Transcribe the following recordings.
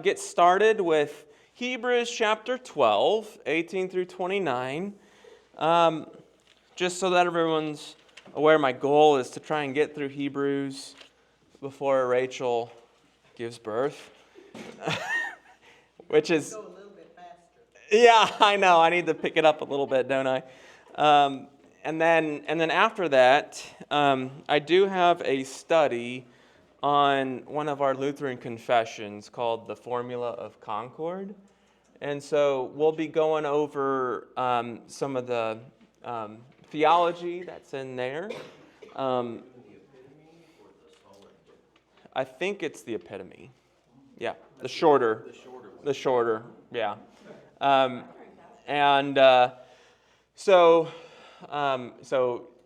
Get started with Hebrews chapter 12, 18 through 29. Just so that everyone's aware, my goal is to try and get through Hebrews before Rachel gives birth. Which is... Go a little bit faster. Yeah, I know. I need to pick it up a little bit, don't I? And then after that, I do have a study on one of our Lutheran confessions called the Formula of Concord. And so we'll be going over some of the theology that's in there. I think it's the epitome. Yeah, the shorter, yeah. So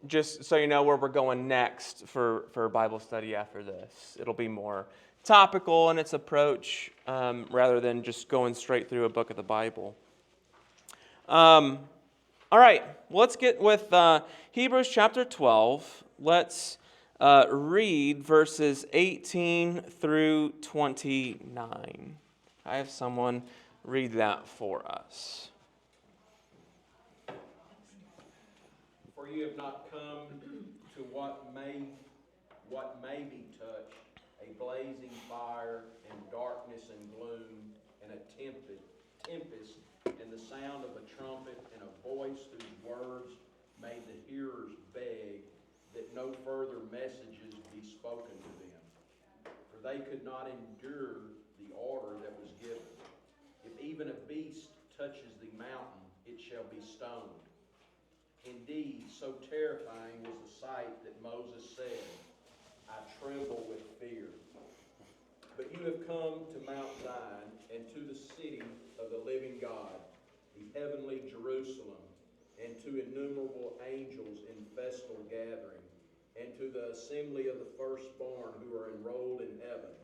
just so you know where we're going next for Bible study after this. It'll be more topical in its approach rather than just going straight through a book of the Bible. All right, let's get with Hebrews chapter 12. Let's read verses 18 through 29. I have someone read that for us. For you have not come to what may be touched, a blazing fire and darkness and gloom and a tempest and the sound of a trumpet and a voice whose words made the hearers beg that no further messages be spoken to them. For they could not endure the order that was given. If even a beast touches the mountain, it shall be stoned. Indeed, so terrifying was the sight that Moses said, I tremble with fear. But you have come to Mount Zion and to the city of the living God, the heavenly Jerusalem, and to innumerable angels in festal gathering, and to the assembly of the firstborn who are enrolled in heaven,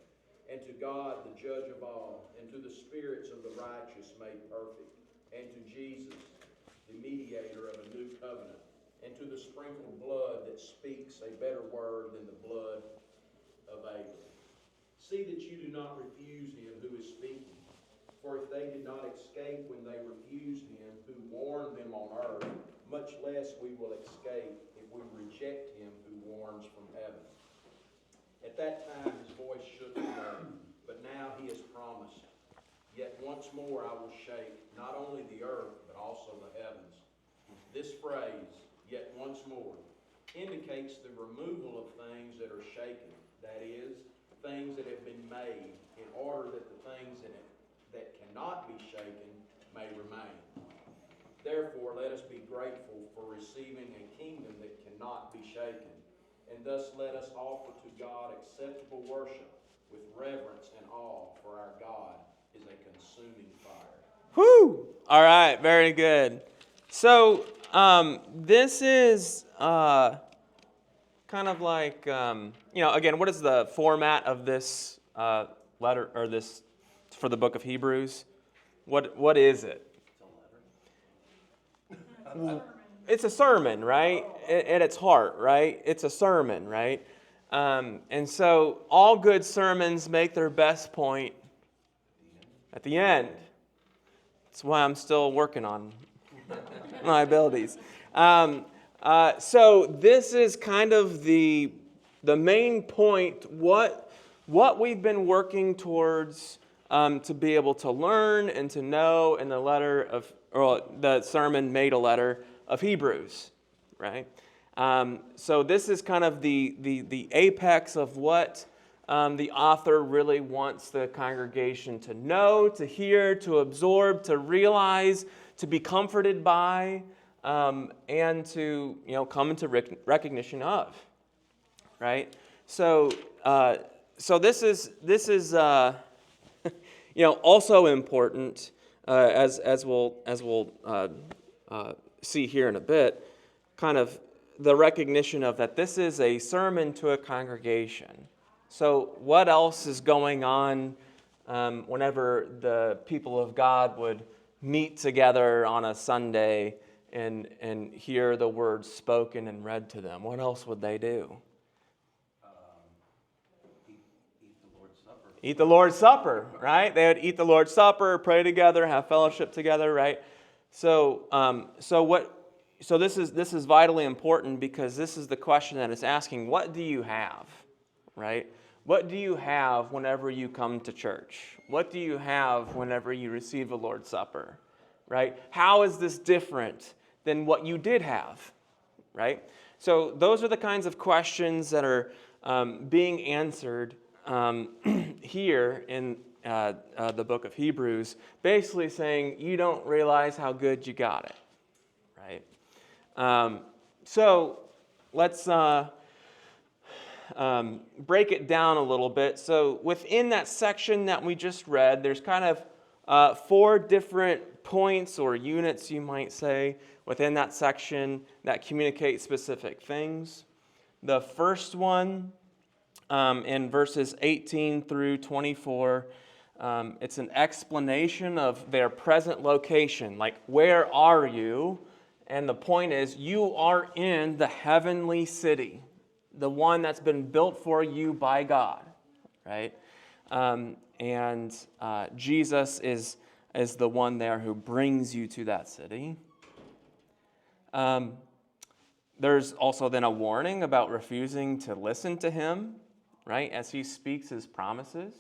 and to God the judge of all, and to the spirits of the righteous made perfect, and to Jesus, the mediator of a new covenant, and to the sprinkled blood that speaks a better word than the blood of Abel. See that you do not refuse him who is speaking, for if they did not escape when they refused him who warned them on earth, much less we will escape if we reject him who warns from heaven. At that time his voice shook the earth, but now he has promised, yet once more I will shake not only the earth, but also the heavens. This phrase, yet once more, indicates the removal of things that are shaken, that is, things that have been made, in order that the things that cannot be shaken may remain. Therefore, let us be grateful for receiving a kingdom that cannot be shaken, and thus let us offer to God acceptable worship with reverence and awe, for our God is a consuming fire. Whew! All right, very good. So this is kind of like, again, what is the format of this letter, or this for the book of Hebrews? What is it? It's a sermon, right? At its heart, right? It's a sermon, right? And so all good sermons make their best point at the end. That's why I'm still working on my abilities. So this is kind of the main point, what we've been working towards to be able to learn and to know in the letter of, or the sermon made a letter of Hebrews, right? So this is kind of the apex of what the author really wants the congregation to know, to hear, to absorb, to realize, to be comforted by, and to come into recognition of, right? So this is also important as we'll see here in a bit, kind of the recognition of that this is a sermon to a congregation. So what else is going on whenever the people of God would meet together on a Sunday and hear the words spoken and read to them? What else would they do? Eat the Lord's Supper. Eat the Lord's Supper, right? They would eat the Lord's Supper, pray together, have fellowship together, right? So, So this is vitally important because this is the question that it's asking: what do you have, right? What do you have whenever you come to church? What do you have whenever you receive the Lord's Supper, right? How is this different than what you did have, right? So those are the kinds of questions that are being answered here in the book of Hebrews, basically saying you don't realize how good you got it, right? So let's break it down a little bit. So within that section that we just read, there's kind of 4 different points or units, you might say, within that section that communicate specific things. The first one, in verses 18 through 24, it's an explanation of their present location. Like, where are you? And the point is, you are in the heavenly city, the one that's been built for you by God, right? And Jesus is the one there who brings you to that city. There's also then a warning about refusing to listen to him, right, as he speaks his promises.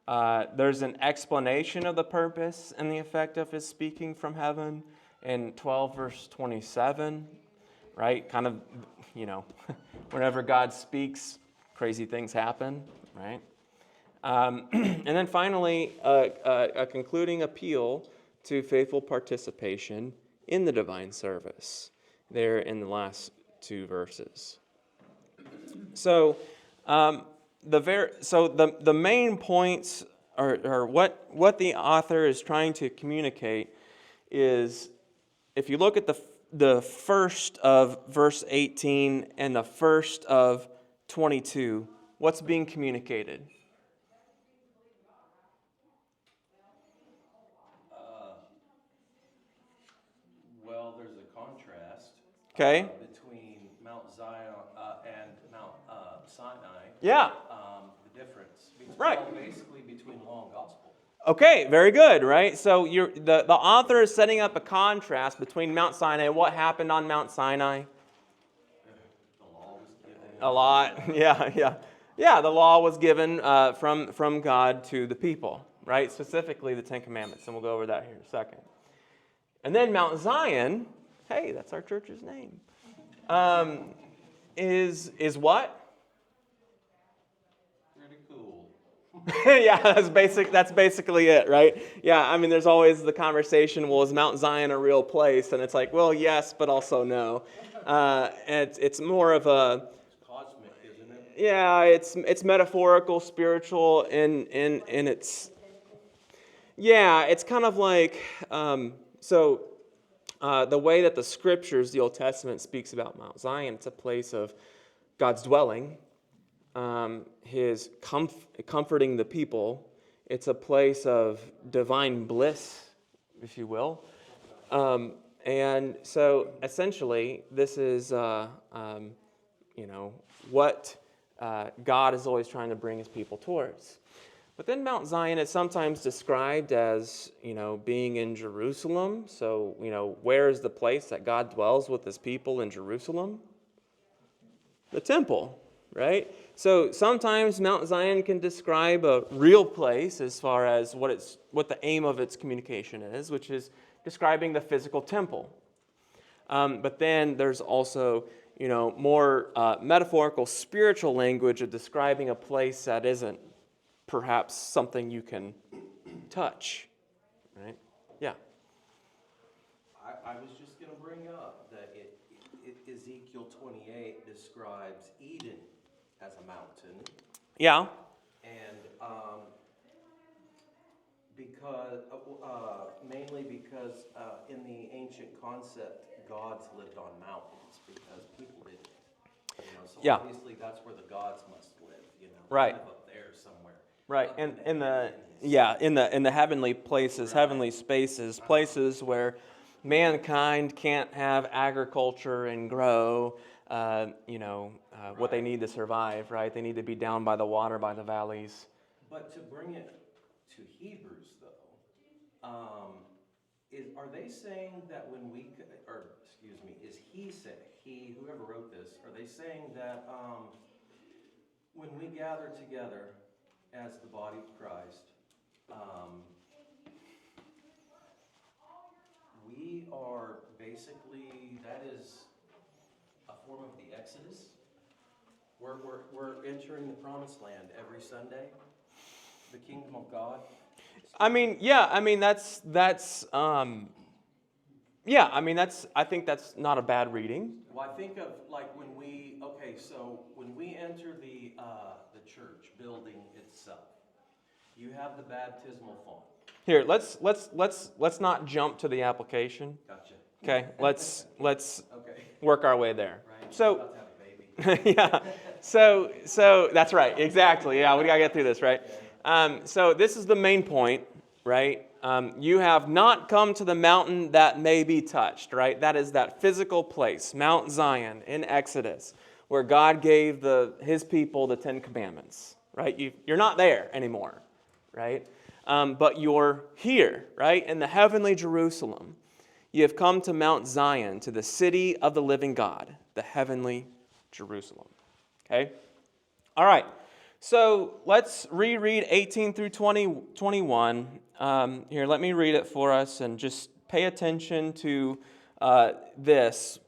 There's an explanation of the purpose and the effect of his speaking from heaven in 12 verse 27, right? Kind of, whenever God speaks, crazy things happen, right? And then finally, a concluding appeal to faithful participation in the divine service, there in the last 2 verses. So, the main points or what the author is trying to communicate is, if you look at the first of verse 18 and the first of 22, what's being communicated? Well, there's a contrast. Okay. Between Mount Zion and Mount Sinai. Yeah. The difference. Right. Well, basically between law and gospel. Okay, very good, right? So the author is setting up a contrast between Mount Sinai and what happened on Mount Sinai. The law was given. A lot, yeah. Yeah, the law was given from God to the people, right? Specifically the 10 Commandments, and we'll go over that here in a second. And then Mount Zion, hey, that's our church's name, is what? Pretty cool. Yeah, that's basically it, right? Yeah, I mean, there's always the conversation, well, is Mount Zion a real place? And it's like, well, yes, but also no. It's more of a... Cosmic, isn't it? Yeah, it's metaphorical, spiritual, and it's... Yeah, it's kind of like... the way that the Scriptures, the Old Testament, speaks about Mount Zion, it's a place of God's dwelling, his comforting the people. It's a place of divine bliss, if you will. And so essentially, this is what God is always trying to bring his people towards. But then Mount Zion is sometimes described as, being in Jerusalem. So, where is the place that God dwells with his people in Jerusalem? The temple, right? So sometimes Mount Zion can describe a real place as far as what the aim of its communication is, which is describing the physical temple. But then there's also, more metaphorical, spiritual language of describing a place that isn't perhaps something you can touch, right? Yeah. I was just going to bring up that Ezekiel 28 describes Eden as a mountain. Yeah. And mainly because in the ancient concept, gods lived on mountains because people didn't. So Yeah. obviously that's where the gods must live. Right. Live up there somewhere. Right, and in the heavenly places, Right. heavenly spaces, places where mankind can't have agriculture and grow, what they need to survive. Right, they need to be down by the water, by the valleys, But to bring it to Hebrews, though, are they saying that when we, or excuse me, is he saying, whoever wrote this, are they saying that when we gather together as the body of Christ, we are basically, that is a form of the Exodus? We're entering the promised land every Sunday, the kingdom of God. I mean, yeah, I mean, yeah, I mean, I think that's not a bad reading. Well, I think of like when so when we enter the church building itself, you have the baptismal font. Here, let's not jump to the application. Gotcha. Okay, let's Okay. work our way there. Right. So, About to have a baby. yeah, so that's right, exactly. Yeah, we gotta get through this, right? So this is the main point, right? You have not come to the mountain that may be touched, right? That is that physical place, Mount Zion in Exodus, where God gave his people the 10 Commandments, right? You're not there anymore, right? But you're here, right? In the heavenly Jerusalem. You have come to Mount Zion, to the city of the living God, the heavenly Jerusalem. Okay? All right. So let's reread 18 through 21. Here, let me read it for us and just pay attention to this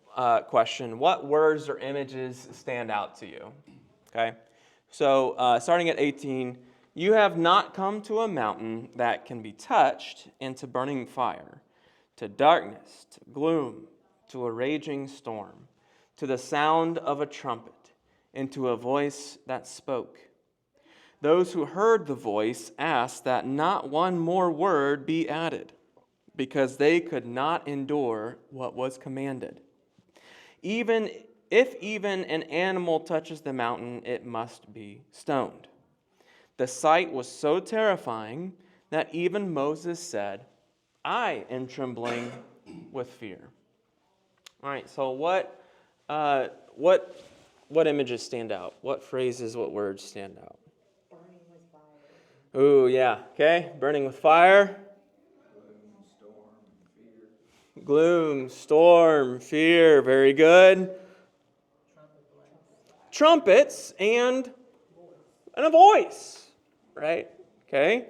question. What words or images stand out to you? Okay? So starting at 18, you have not come to a mountain that can be touched, and to burning fire, to darkness, to gloom, to a raging storm, to the sound of a trumpet, and to a voice that spoke. Those who heard the voice asked that not one more word be added, because they could not endure what was commanded. Even an animal touches the mountain, it must be stoned. The sight was so terrifying that even Moses said, I am trembling with fear. All right, so what images stand out? What phrases, what words stand out? Burning with fire. Ooh, yeah. Okay, burning with fire. Gloom, storm, fear. Very good. Trumpets and a voice, right? Okay.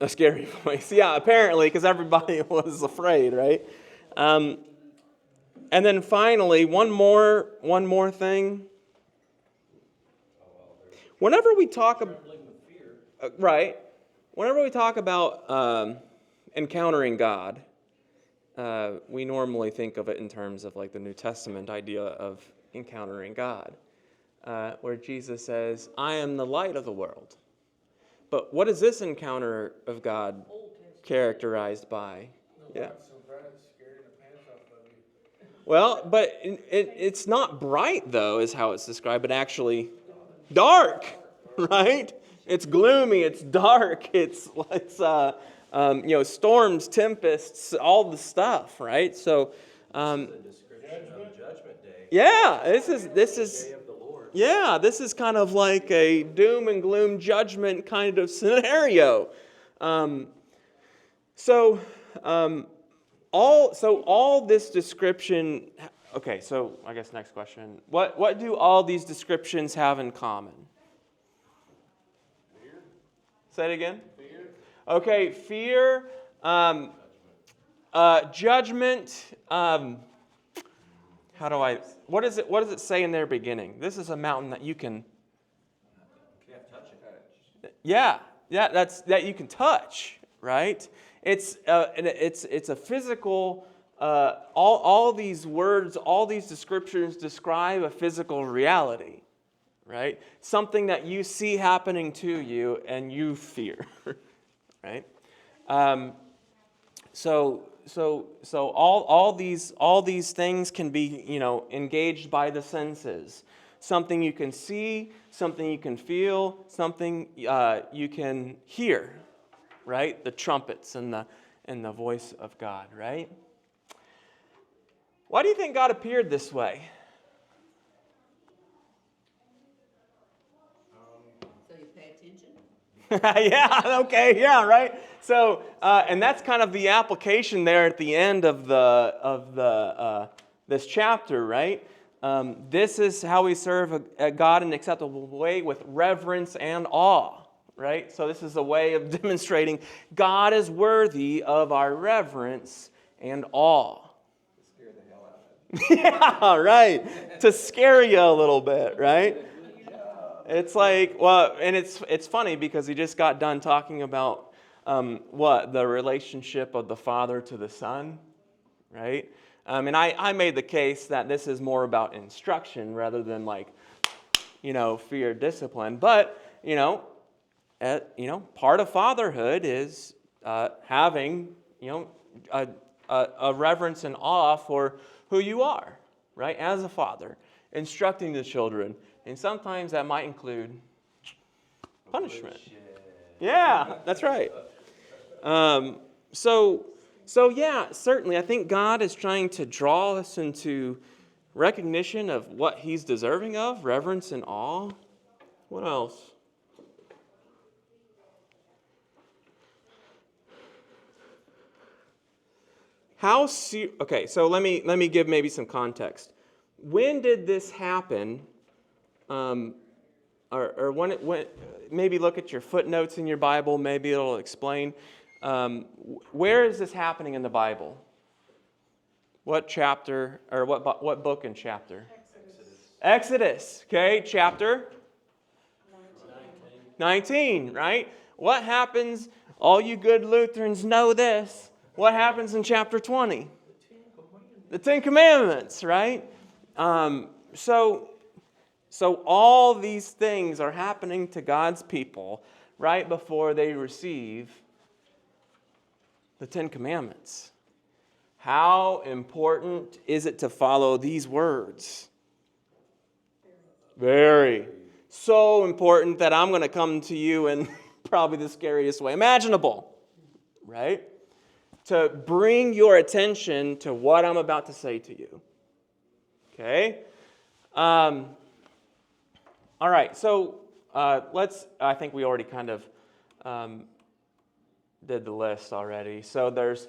A scary voice. Yeah, apparently, because everybody was afraid, right? And then finally, one more thing. Whenever we talk about right, whenever we talk about encountering God, we normally think of it in terms of like the New Testament idea of encountering God, where Jesus says, "I am the light of the world." But what is this encounter of God characterized by? Yeah. Well, but it's not bright, though, is how it's described, but actually dark, right? It's gloomy, it's dark, it's storms, tempests, all the stuff, right? So, The description of Judgment Day. yeah, this is Day of the Lord. yeah, this is kind of like a doom and gloom judgment kind of scenario. All this description. Okay, so I guess next question. What do all these descriptions have in common? Fear. Say it again. Fear. Okay, fear. Judgment. What does it say in their beginning? This is a mountain that you can. Can't touch it. Yeah, that you can touch, right? It's a physical. All these words, all these descriptions describe a physical reality, right? Something that you see happening to you and you fear, right? So all these things can be, engaged by the senses. Something you can see, something you can feel, something you can hear, right? The trumpets and the voice of God, right? Why do you think God appeared this way? So you pay attention? Yeah, okay, yeah, right. So, and that's kind of the application there at the end of this chapter, right? This is how we serve a God in an acceptable way with reverence and awe, right? So this is a way of demonstrating God is worthy of our reverence and awe. Scare the hell out of Yeah, right. To scare you a little bit, right? It's like, well, and it's funny because he just got done talking about the relationship of the Father to the Son, right? And I made the case that this is more about instruction rather than like, fear, discipline. But part of fatherhood is having a reverence and awe for who you are, right? As a father, instructing the children. And sometimes that might include punishment. Yeah, that's right. So yeah, certainly, I think God is trying to draw us into recognition of what He's deserving of, reverence and awe. What else? Okay, so let me give maybe some context. When did this happen? Or when maybe look at your footnotes in your Bible. Maybe it'll explain. Where is this happening in the Bible? What chapter or what book and chapter? Exodus. Okay, chapter 19. Right? What happens? All you good Lutherans know this. What happens in chapter 20? The Ten Commandments, right? So all these things are happening to God's people right before they receive the Ten Commandments. How important is it to follow these words? Very. So important that I'm going to come to you in probably the scariest way imaginable, right? To bring your attention to what I'm about to say to you. Okay? All right, so I think we already kind of did the list already. So there's,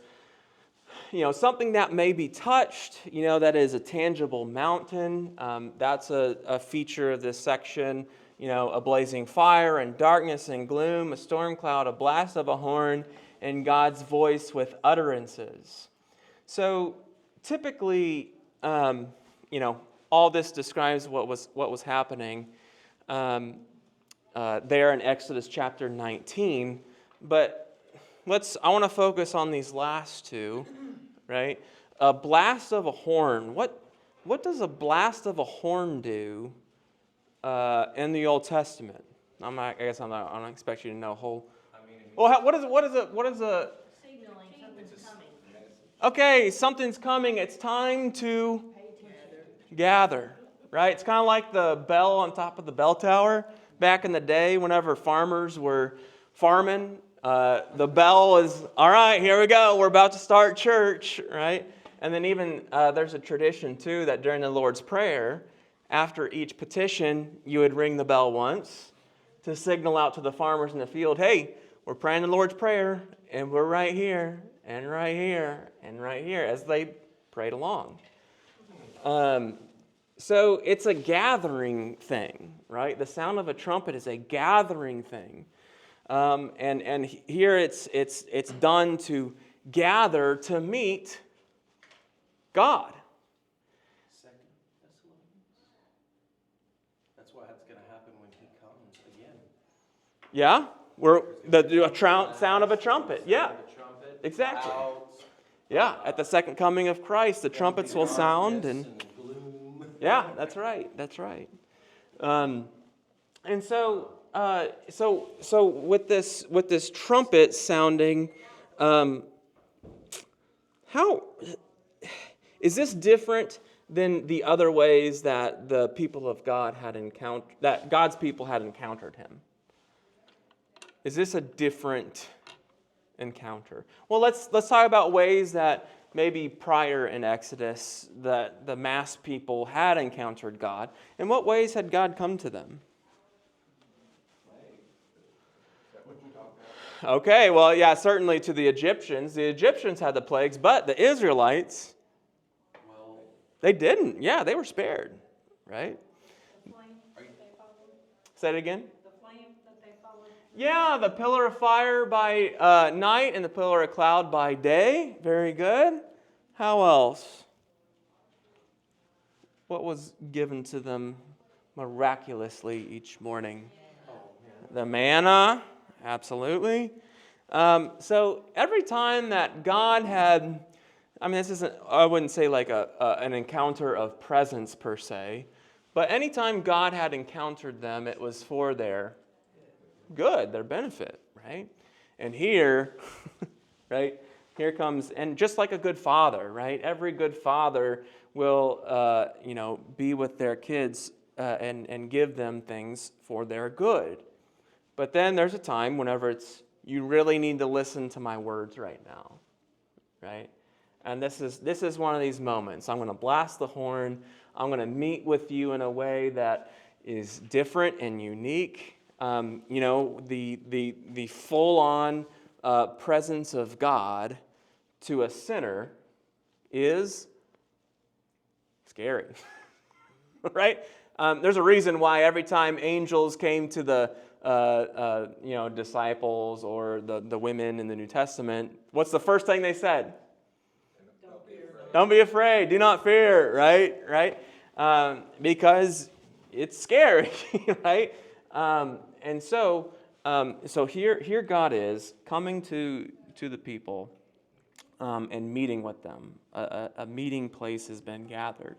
something that may be touched, that is a tangible mountain. That's a feature of this section. A blazing fire and darkness and gloom, a storm cloud, a blast of a horn, and God's voice with utterances. So typically, all this describes what was happening there in Exodus chapter 19. But I want to focus on these last two, right? A blast of a horn. What does a blast of a horn do in the Old Testament? I don't expect you to know a whole. Well, what is a? Signaling something's coming. Okay, something's coming. It's time to gather, right? It's kind of like the bell on top of the bell tower. Back in the day, whenever farmers were farming, the bell is, all right, here we go. We're about to start church, right? And then even there's a tradition, too, that during the Lord's Prayer, after each petition, you would ring the bell once to signal out to the farmers in the field, hey, we're praying the Lord's Prayer, and we're right here, and right here, and right here, as they prayed along. So it's a gathering thing, right? The sound of a trumpet is a gathering thing. And here it's done to gather to meet God. 2 Thessalonians. That's what's going to happen when He comes again. Yeah? Sound of a trumpet. Yeah. Exactly. Yeah. At the second coming of Christ, the trumpets will sound. Yeah, that's right. That's right. And so with this trumpet sounding, how is this different than the other ways that the people of God that God's people had encountered Him? Is this a different encounter? Well, let's talk about ways that maybe prior in Exodus that the mass people had encountered God. In what ways had God come to them? Okay, well, yeah, certainly to the Egyptians. The Egyptians had the plagues, but the Israelites, Well, they didn't. Yeah, they were spared, right? The flame that they followed, Say it again. the flame that they followed. Yeah, the pillar of fire by night and the pillar of cloud by day. Very good. How else? What was given to them miraculously each morning? The manna, absolutely. So every time that God had, I mean, this isn't, I wouldn't say like an encounter of presence per se, but anytime God had encountered them, it was for their good, their benefit, right? And here, right, here comes, and just like a good father, right? Every good father will, be with their kids and give them things for their good. But then there's a time whenever you really need to listen to my words right now, right? And this is one of these moments. I'm going to blast the horn. I'm going to meet with you in a way that is different and unique. The full-on presence of God to a sinner is scary, right? There's a reason why every time angels came to the disciples or the women in the New Testament, what's the first thing they said? Don't be afraid. Do not fear, right? Because it's scary, right? And so here God is coming to the people and meeting with them. A meeting place has been gathered.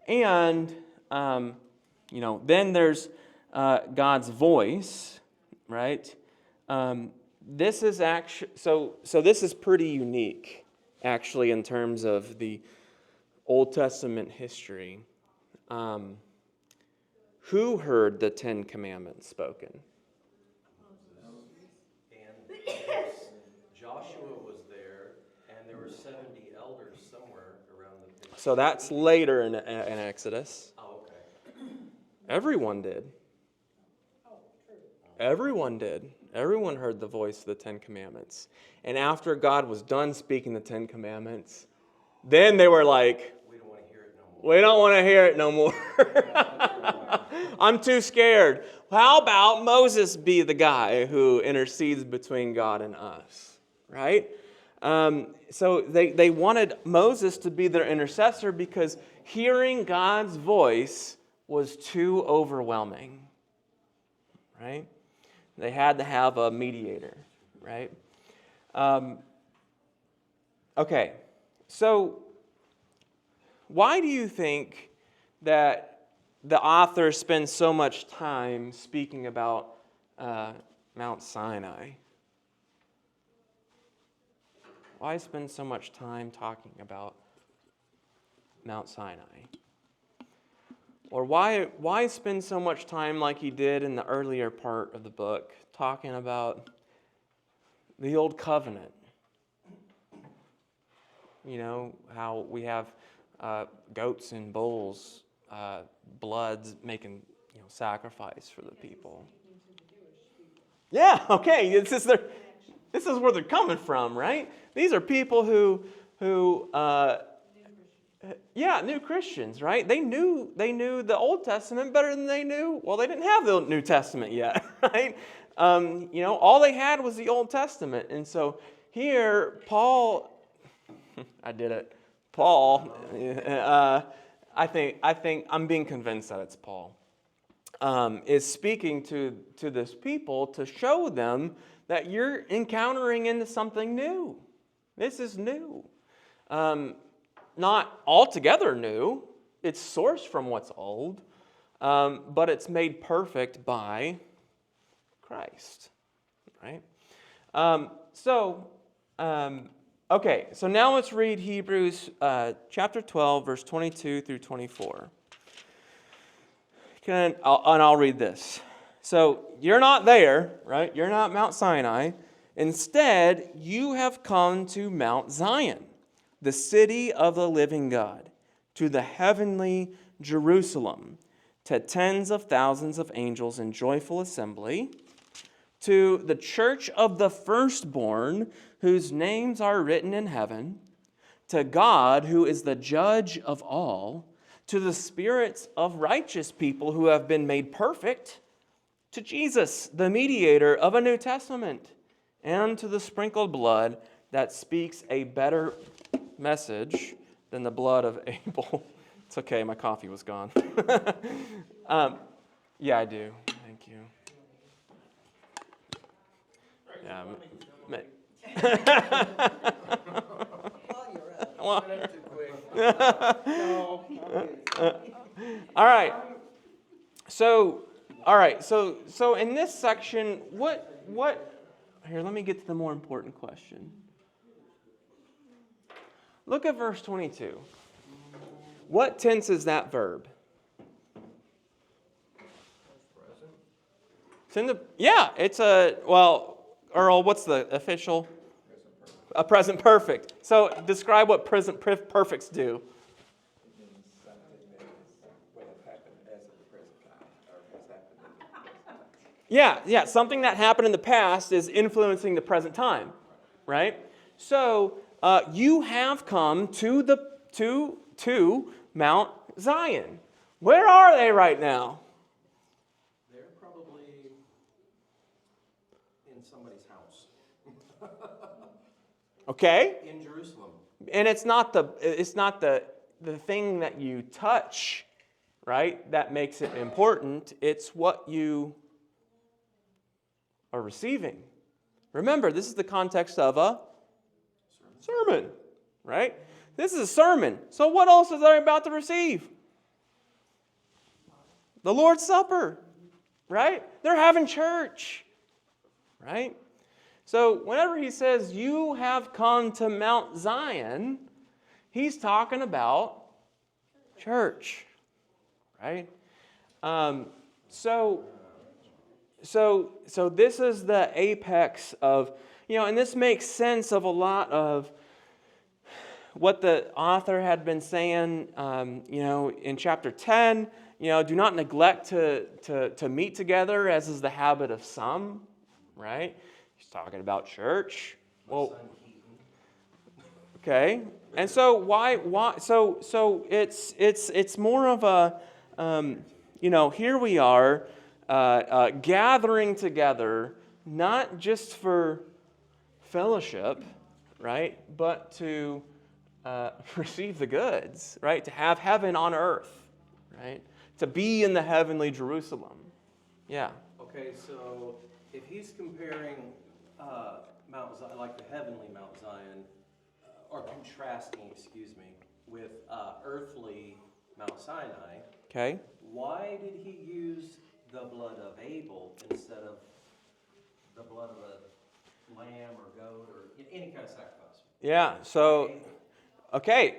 And, then there's God's voice, right? This is actually, so this is pretty unique, actually, in terms of the Old Testament history. Who heard the Ten Commandments spoken? and Joshua was there, and there were 70 elders somewhere around the big. So that's later in Exodus. Oh, okay. Everyone did. Everyone did. Everyone heard the voice of the Ten Commandments. And after God was done speaking the Ten Commandments, then they were like, We don't want to hear it no more. we don't want to hear it no more. I'm too scared. How about Moses be the guy who intercedes between God and us, right? So they wanted Moses to be their intercessor because hearing God's voice was too overwhelming, right? They had to have a mediator, right? Okay, so why do you think that the author spends so much time speaking about Mount Sinai? Why spend so much time talking about Mount Sinai? Or why spend so much time like he did in the earlier part of the book talking about the Old Covenant? You know, how we have goats and bulls, bloods making sacrifice for the people. Yeah, okay, this is where they're coming from, right? These are people who new Christians, right? They knew the Old Testament better than they knew. Well, they didn't have the New Testament yet, right? All they had was the Old Testament, and so here Paul, I did it. Paul, I think I'm being convinced that it's Paul, is speaking to this people to show them that you're encountering into something new. This is new. Not altogether new. It's sourced from what's old, but it's made perfect by Christ, right? Okay, so now let's read Hebrews chapter 12, verse 22 through 24. I'll read this. So you're not there, right? You're not Mount Sinai. Instead, you have come to Mount Zion, the city of the living God, to the heavenly Jerusalem, to tens of thousands of angels in joyful assembly, to the church of the firstborn, whose names are written in heaven, to God, who is the judge of all, to the spirits of righteous people who have been made perfect, to Jesus, the mediator of a new testament, and to the sprinkled blood that speaks a better message than the blood of Abel. It's okay, my coffee was gone. Yeah, I do. Thank you. Yeah. Well, all right. So in this section, what here, let me get to the more important question. Look at verse 22. What tense is that verb? It's in the, yeah, it's a, well, Earl, what's the official? A present perfect. So describe what present perfects do. Yeah, something that happened in the past is influencing the present time, right? So you have come to Mount Zion. Where are they right now? They're probably in somebody's house. Okay, In Jerusalem. and it's not the thing that you touch, right? That makes it important. It's what you are receiving. Remember, this is the context of a sermon, right? This is a sermon. So what else is they about to receive? The Lord's Supper, right? They're having church, right? So whenever he says, you have come to Mount Zion, he's talking about church, right? So this is the apex of, and this makes sense of a lot of what the author had been saying, in chapter 10, do not neglect to meet together, as is the habit of some, right? He's talking about church. Well, okay. And so why so it's more of a here we are gathering together, not just for fellowship, right, but to receive the goods, right, to have heaven on earth, right, to be in the heavenly Jerusalem. Yeah. Okay, so if he's comparing Mount Zion, like the heavenly Mount Zion, or contrasting, with earthly Mount Sinai, Okay. why did he use the blood of Abel instead of the blood of a lamb or goat or any kind of sacrifice? Yeah. So, okay.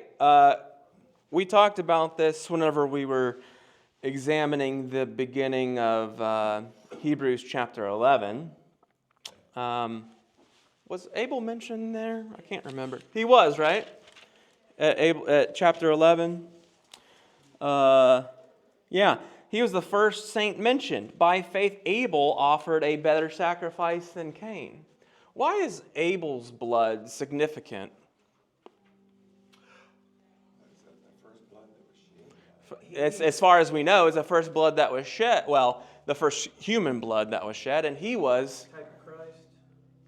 We talked about this whenever we were examining the beginning of Hebrews chapter 11. Was Abel mentioned there? I can't remember. He was, right? At chapter 11. Yeah, he was the first saint mentioned. By faith, Abel offered a better sacrifice than Cain. Why is Abel's blood significant? As far as we know, it's the first blood that was shed. Well, the first human blood that was shed, and he was Type of Christ?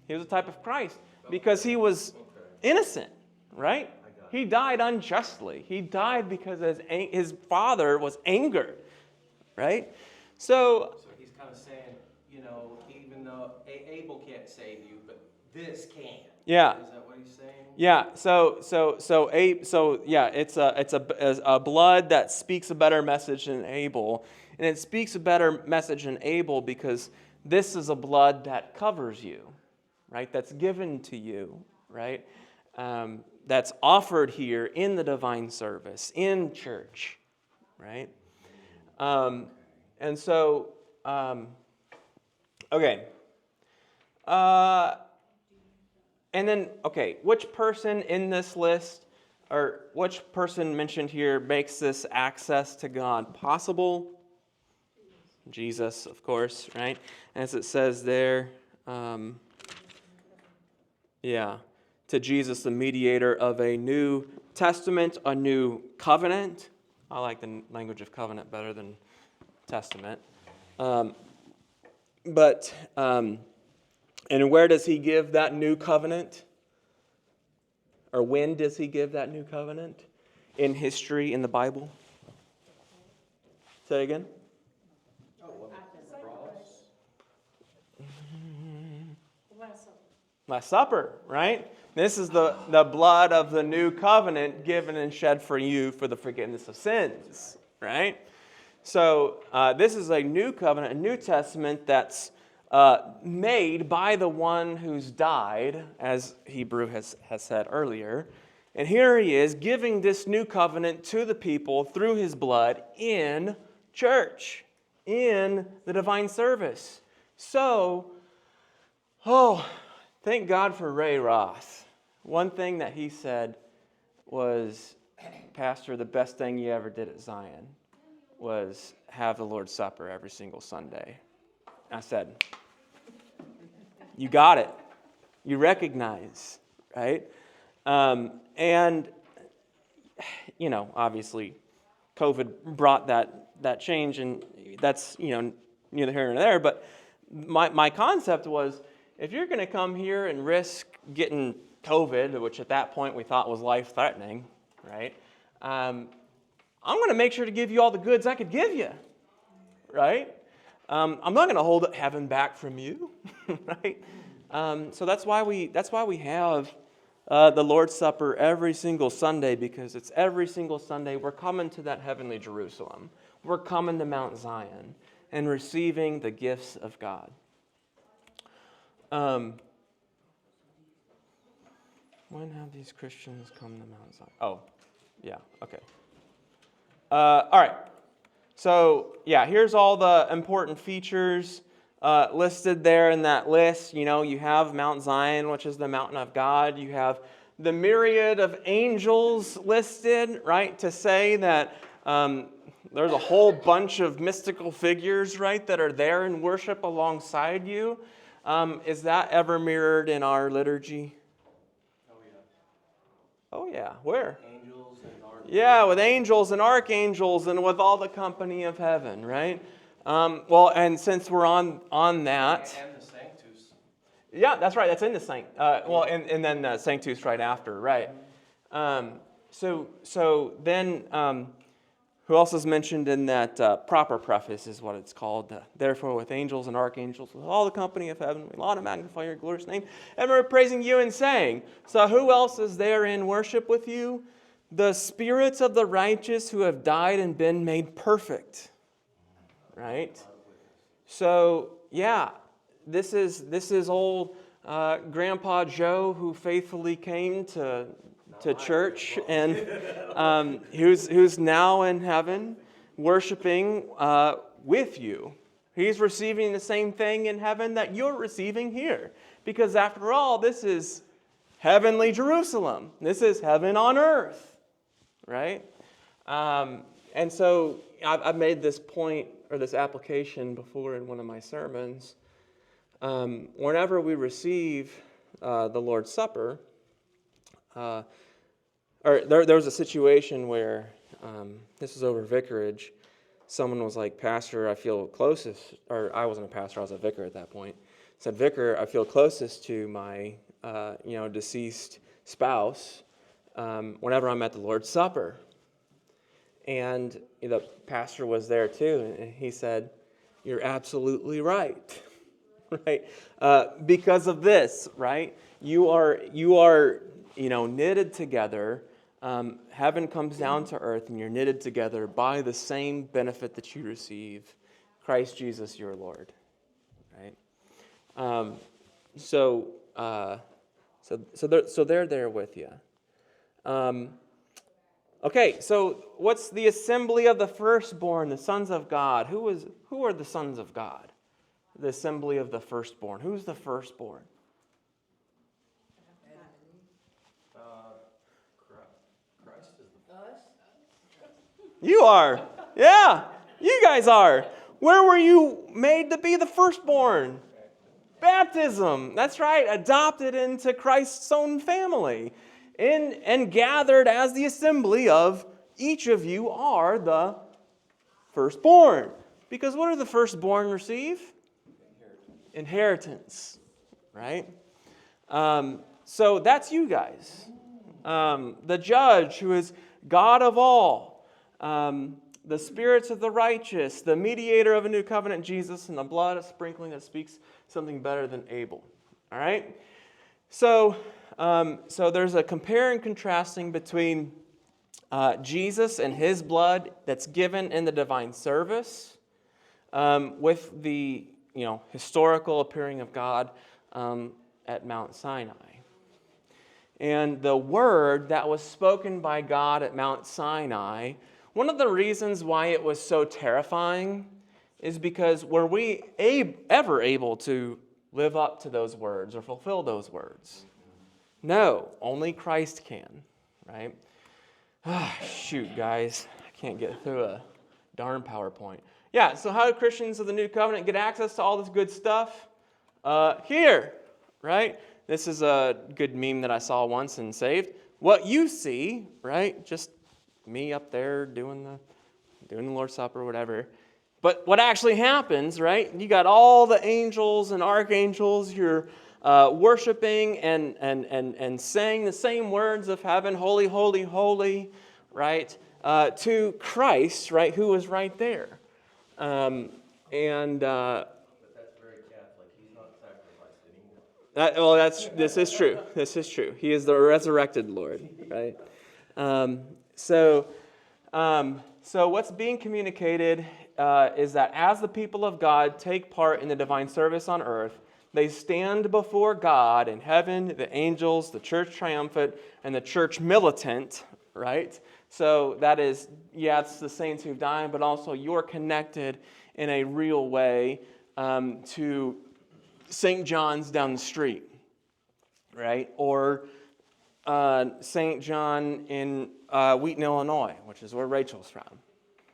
He was a type of Christ because he was innocent, right? He died unjustly. He died because his father was angered, right? So he's kind of saying, even though Abel can't save you, but this can. yeah. Is that what he's saying? Yeah, it's a blood that speaks a better message than Abel, and it speaks a better message than Abel because this is a blood that covers you, right? That's given to you, right? That's offered here in the divine service in church, right? Okay. And then, which person in this list, or which person mentioned here makes this access to God possible? Jesus, of course, right? As it says there, To Jesus, the mediator of a new testament, a new covenant. I like the language of covenant better than testament. And where does he give that new covenant? Or when does he give that new covenant? In history, in the Bible? Say again? Last Supper, right? This is the blood of the new covenant given and shed for you for the forgiveness of sins, right? So this is a new covenant, a New Testament that's made by the one who's died, as Hebrew has said earlier. And here he is giving this new covenant to the people through his blood in church, in the divine service. So, thank God for Ray Roth. One thing that he said was, Pastor, the best thing you ever did at Zion was have the Lord's Supper every single Sunday. I said, you got it. You recognize, right? And, obviously, COVID brought that change, and that's, neither here nor there. But my concept was, if you're going to come here and risk getting COVID, which at that point we thought was life-threatening, right? I'm going to make sure to give you all the goods I could give you, right? I'm not going to hold heaven back from you, right? So that's why we have the Lord's Supper every single Sunday, because it's every single Sunday we're coming to that heavenly Jerusalem. We're coming to Mount Zion and receiving the gifts of God. When have these Christians come to Mount Zion? Oh, yeah, okay. All right. So, here's all the important features listed there in that list. You have Mount Zion, which is the mountain of God. You have the myriad of angels listed, right, to say that there's a whole bunch of mystical figures, right, that are there in worship alongside you. Is that ever mirrored in our liturgy? Oh, yeah. Where? Angels and archangels. Yeah, with angels and archangels and with all the company of heaven, right? And since we're on that... And the Sanctus. Yeah, that's right. That's in the Sanct. And then Sanctus right after, right? So then... who else is mentioned in that proper preface is what it's called. Therefore, with angels and archangels, with all the company of heaven, we laud and magnify your glorious name. And we're praising you and saying. So who else is there in worship with you? The spirits of the righteous who have died and been made perfect. Right? So, this is old Grandpa Joe who faithfully came to church, and who's now in heaven worshiping with you. He's receiving the same thing in heaven that you're receiving here. Because after all, this is heavenly Jerusalem. This is heaven on earth, right? And so I've made this point or this application before in one of my sermons. Whenever we receive the Lord's Supper, there was a situation where, this was over vicarage, someone was like, Pastor, I feel closest, or I wasn't a pastor, I was a vicar at that point, said, Vicar, I feel closest to my, deceased spouse whenever I'm at the Lord's Supper. And the pastor was there too, and he said, you're absolutely right, right? Because of this, right? You are knitted together. Heaven comes down to earth, and you're knitted together by the same benefit that you receive, Christ Jesus your Lord, right? So they're there with you. Okay, so what's the assembly of the firstborn, the sons of God? Who are the sons of God? The assembly of the firstborn. Who's the firstborn? Christ is the You are. Yeah, you guys are. Where were you made to be the firstborn? Baptism. That's right. Adopted into Christ's own family. And gathered as the assembly of each of you are the firstborn. Because what do the firstborn receive? Inheritance. Right? So that's you guys. The judge who is God of all. The spirits of the righteous, the mediator of a new covenant, Jesus, and the blood of sprinkling that speaks something better than Abel. All right? So there's a compare and contrasting between Jesus and his blood that's given in the divine service with the historical appearing of God at Mount Sinai. And the word that was spoken by God at Mount Sinai, one of the reasons why it was so terrifying is because were we ever able to live up to those words or fulfill those words? No, only Christ can, right? Shoot, guys, I can't get through a darn PowerPoint. Yeah, so how do Christians of the New Covenant get access to all this good stuff? Here, right? This is a good meme that I saw once and saved. What you see, right? Just me up there doing the Lord's Supper or whatever. But what actually happens, right? You got all the angels and archangels. You're worshiping and saying the same words of heaven, holy, holy, holy, right? To Christ, right? Who was right there. But that's very Catholic. He's not sacrificed anymore. This is true. This is true. He is the resurrected Lord, right? So what's being communicated is that as the people of God take part in the divine service on earth, they stand before God in heaven, the angels, the church triumphant, and the church militant, right? So that is, it's the saints who've died, but also you're connected in a real way to St. John's down the street, right? Or St. John in Wheaton, Illinois, which is where Rachel's from,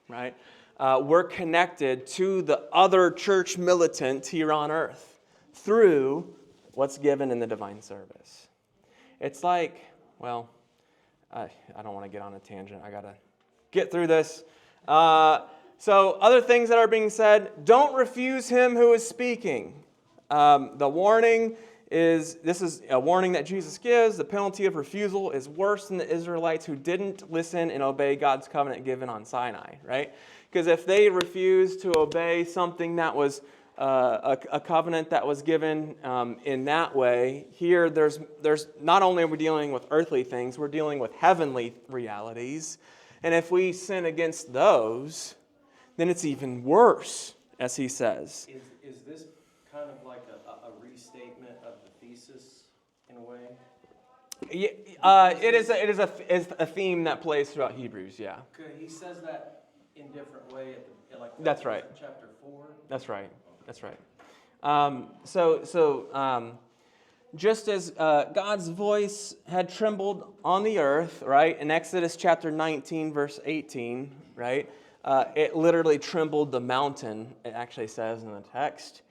right? We're connected to the other church militant here on earth through what's given in the divine service. It's like, well, I don't want to get on a tangent. I got to get through this. So other things that are being said, don't refuse him who is speaking. The warning is, this is a warning that Jesus gives. The penalty of refusal is worse than the Israelites who didn't listen and obey God's covenant given on Sinai, right? Because if they refused to obey something that was a covenant that was given in that way, here there's not only are we dealing with earthly things, we're dealing with heavenly realities. And if we sin against those, then it's even worse, as he says. Is this kind of like a restatement of the thesis in a way? It is a theme that plays throughout Hebrews, yeah. Okay, he says that in different way That's right. Chapter 4. That's right. That's right. Just as God's voice had trembled on the earth, right, in Exodus chapter 19, verse 18, right, it literally trembled the mountain, it actually says in the text.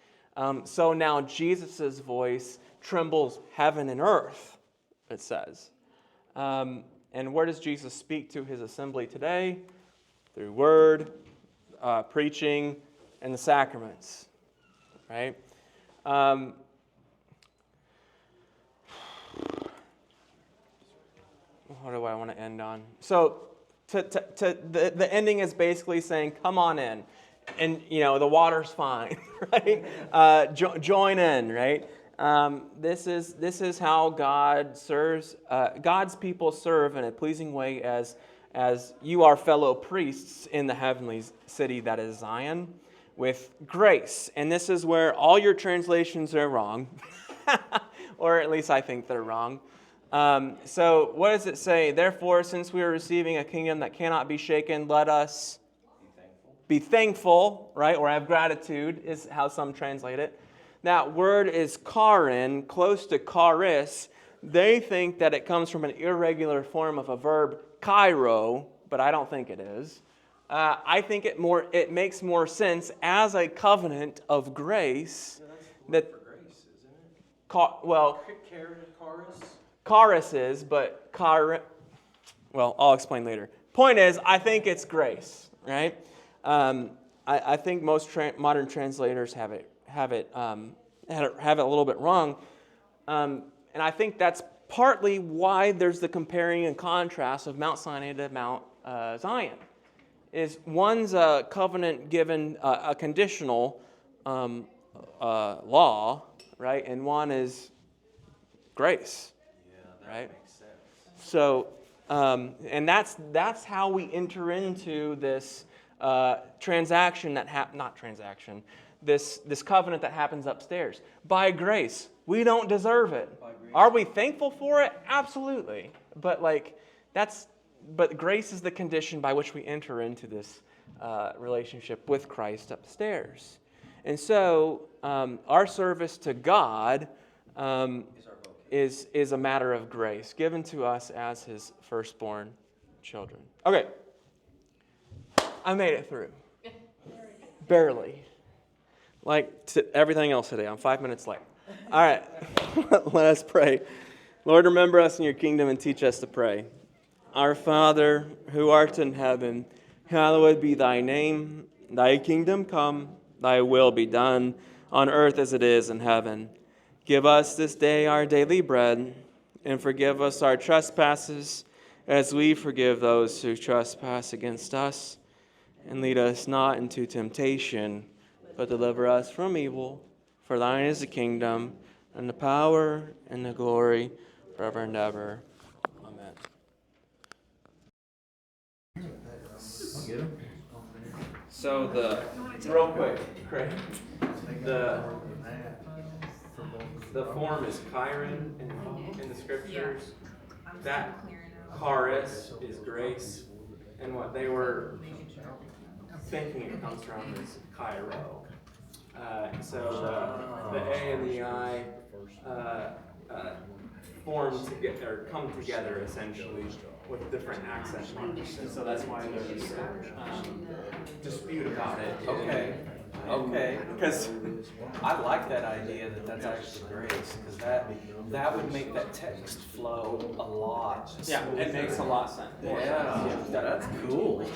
So now Jesus' voice trembles heaven and earth, it says. And where does Jesus speak to his assembly today? Through word, preaching, and the sacraments. Right? What do I want to end on? So, the ending is basically saying, "Come on in," and the water's fine, right? Join in, right? This is how God serves. God's people serve in a pleasing way as you are fellow priests in the heavenly city that is Zion, with grace. And this is where all your translations are wrong, or at least I think they're wrong. So what does it say? Therefore, since we are receiving a kingdom that cannot be shaken, let us be thankful, right? Or have gratitude is how some translate it. That word is charin, close to charis. They think that it comes from an irregular form of a verb, chairo, but I don't think it is. I think it makes more sense as a covenant of grace. That's the word for grace. charis is, but well, I'll explain later. Point is, I think it's grace, right? I think most modern translators have it a little bit wrong, and I think that's partly why there's the comparing and contrast of Mount Sinai to Mount Zion. Is one's a covenant given a conditional law, right, and one is grace, right? Makes sense. So, and that's how we enter into this transaction this covenant that happens upstairs by grace. We don't deserve it. Are we thankful for it? Absolutely. But but grace is the condition by which we enter into this relationship with Christ upstairs. And so, our service to God is a matter of grace given to us as His firstborn children. Okay, I made it through. Barely. Like everything else today, I'm 5 minutes late. All right, let us pray. Lord, remember us in your kingdom and teach us to pray. Our Father, who art in heaven, hallowed be thy name. Thy kingdom come, thy will be done, on earth as it is in heaven. Give us this day our daily bread, and forgive us our trespasses, as we forgive those who trespass against us. And lead us not into temptation, but deliver us from evil. For thine is the kingdom, and the power, and the glory, forever and ever. Amen. So real quick, Craig, the form is Chiron in the scriptures. That charis is grace, and what they were thinking it comes from is Cairo. So the A and the I form together, or come together essentially with different accent marks. And so that's why there's dispute about it. Okay. Because I like that idea that that's actually grace, because that would make that text flow a lot. yeah, it makes a lot of sense. More sense. Yeah, that's cool. This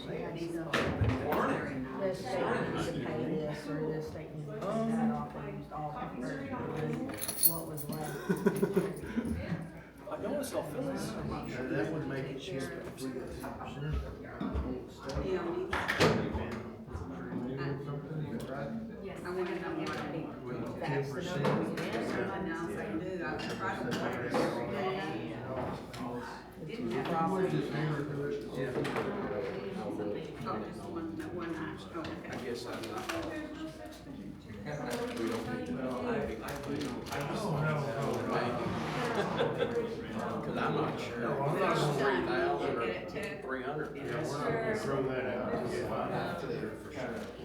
state needs to pay this, or this state needs to pay that off, and used all compared to what was left. I noticed all Phyllis. That would make it cheaper. I want to know what I That's the number we get. I know, I do, I try to work every day. Didn't have problems. Oh, just one night, oh, okay. I guess because I'm not sure. I'm not sure. 3,000 or 300. Yeah, we're not gonna throw that out.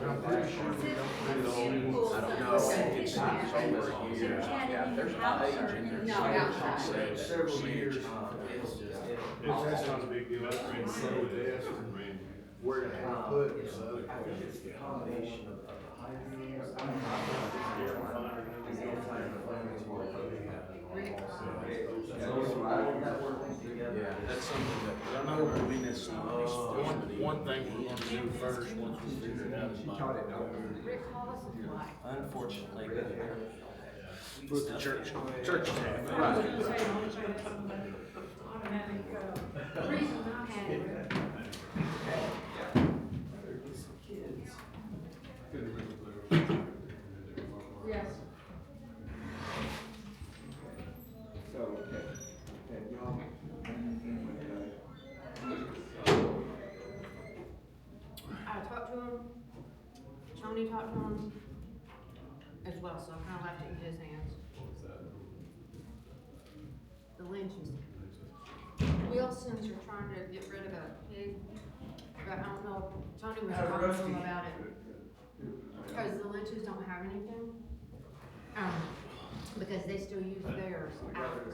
I'm pretty sure we don't do the whole. I don't know. It's over a year. Yeah, there's not age in there. No, outside. Several years. That's not a big deal. That's been so this, I mean, where to have put it, so. It's the combination of the Yeah, that's something that, I know we missed One thing we want to do first, once we figure it out, is not. Rick Hollis is black. Unfortunately, Put the church tax. Automatic, reason I had it. Yes. I talked to him, Tony talked to him as well, so I kinda left it in his hands. The lynchings. Wilsons are trying to get rid of a pig, but I don't know, Tony was talking to him about it. Because the lynches don't have anything, because they still use theirs after the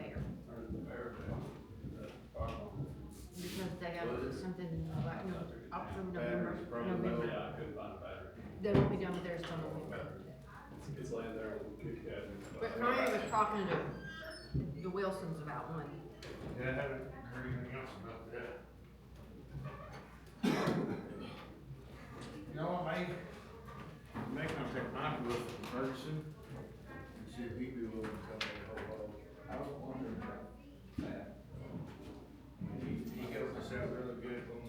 fair. because they have something like October, Batteries, probably November. low. Yeah, I couldn't find a battery. They won't be done with theirs till November. It's laying there with a big head. But Connie was talking to the Wilsons about one. Yeah, I haven't heard anything else about that. You know what, Mike? Make contact Michael with Ferguson and see if he'd be willing to come in and help out. I was wondering about that. He helped us out really good when